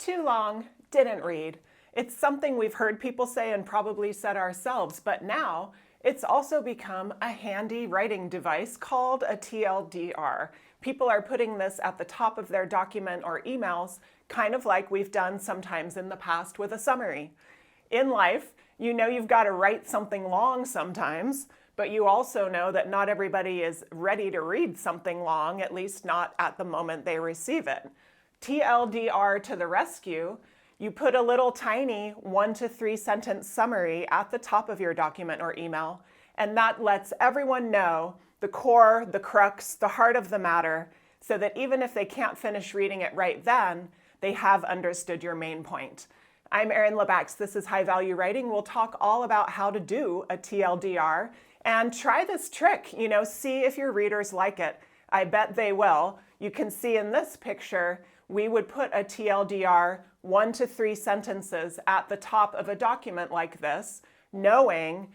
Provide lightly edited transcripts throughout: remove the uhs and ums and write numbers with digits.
too long, didn't read. It's something we've heard people say and probably said ourselves, but now it's also become a handy writing device called a TLDR. People are putting this at the top of their document or emails, kind of like we've done sometimes in the past with a summary. In life, you know you've got to write something long sometimes, but you also know that not everybody is ready to read something long, at least not at the moment they receive it. TLDR to the rescue. You put a little tiny 1 to 3 sentence summary at the top of your document or email, and that lets everyone know the core, the crux, the heart of the matter, so that even if they can't finish reading it right then, they have understood your main point. I'm Erin Lebax. This is High Value Writing. We'll talk all about how to do a TLDR and try this trick. See if your readers like it. I bet they will. You can see in this picture, we would put a TLDR 1 to 3 sentences at the top of a document like this, knowing,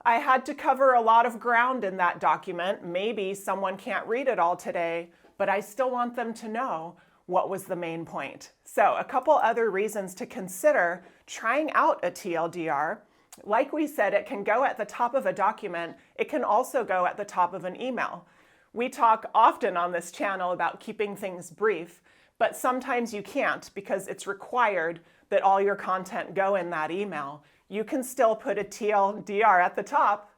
I had to cover a lot of ground in that document. Maybe someone can't read it all today, but I still want them to know what was the main point. So a couple other reasons to consider trying out a TLDR. Like we said, it can go at the top of a document. It can also go at the top of an email. We talk often on this channel about keeping things brief, but sometimes you can't because it's required that all your content go in that email. You can still put a TLDR at the top,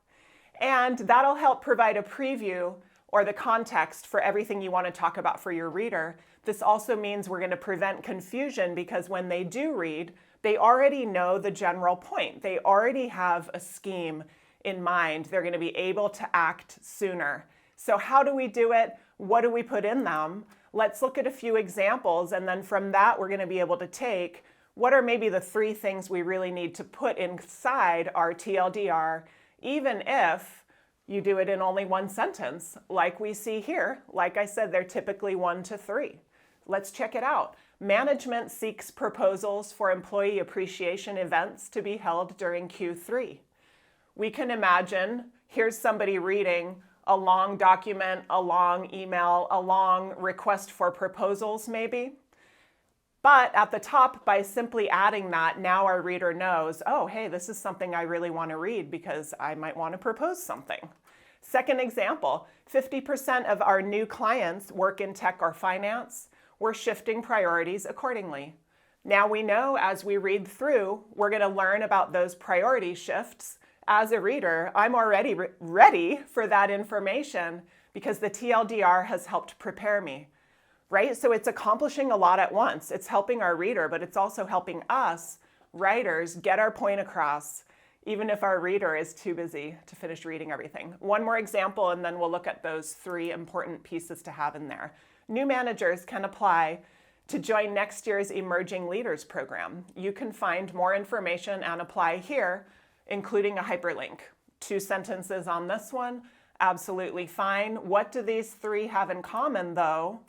and that'll help provide a preview or the context for everything you want to talk about for your reader. This also means we're going to prevent confusion because when they do read, they already know the general point. They already have a scheme in mind. They're going to be able to act sooner. So how do we do it? What do we put in them? Let's look at a few examples, and then from that we're going to be able to take what are maybe the 3 things we really need to put inside our TLDR, even if you do it in only 1 sentence, like we see here. Like I said, they're typically 1 to 3. Let's check it out. Management seeks proposals for employee appreciation events to be held during Q3. We can imagine, here's somebody reading a long document, a long email, a long request for proposals maybe. But at the top, by simply adding that, now our reader knows, oh, hey, this is something I really want to read because I might want to propose something. Second example, 50% of our new clients work in tech or finance. We're shifting priorities accordingly. Now we know as we read through, we're going to learn about those priority shifts. As a reader, I'm already ready for that information because the TLDR has helped prepare me. Right? So it's accomplishing a lot at once. It's helping our reader, but it's also helping us, writers, get our point across, even if our reader is too busy to finish reading everything. One more example, and then we'll look at those 3 important pieces to have in there. New managers can apply to join next year's Emerging Leaders program. You can find more information and apply here, including a hyperlink. 2 sentences on this one, absolutely fine. What do these 3 have in common, though?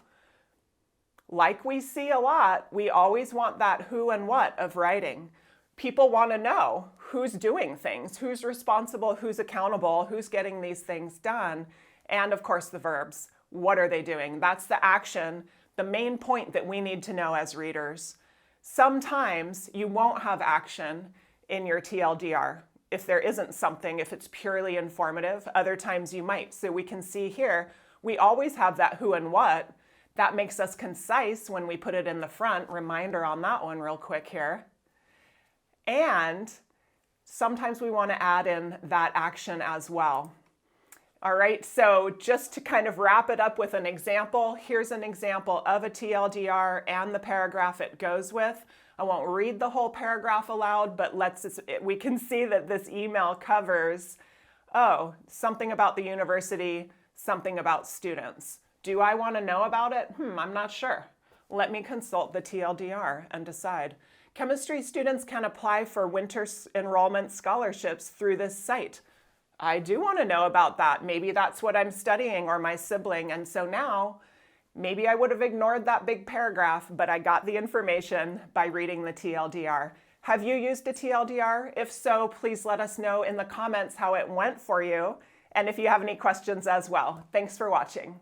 Like we see a lot, we always want that who and what of writing. People want to know who's doing things, who's responsible, who's accountable, who's getting these things done, and of course the verbs. What are they doing? That's the action, the main point that we need to know as readers. Sometimes you won't have action in your TLDR if there isn't something, if it's purely informative. Other times you might. So we can see here, we always have that who and what. That makes us concise when we put it in the front. Reminder on that one real quick here. And sometimes we want to add in that action as well. All right, so just to kind of wrap it up with an example, here's an example of a TLDR and the paragraph it goes with. I won't read the whole paragraph aloud, but we can see that this email covers, something about the university, something about students. Do I want to know about it? I'm not sure. Let me consult the TLDR and decide. Chemistry students can apply for winter enrollment scholarships through this site. I do want to know about that. Maybe that's what I'm studying or my sibling. And so now, maybe I would have ignored that big paragraph, but I got the information by reading the TLDR. Have you used a TLDR? If so, please let us know in the comments how it went for you, and if you have any questions as well. Thanks for watching.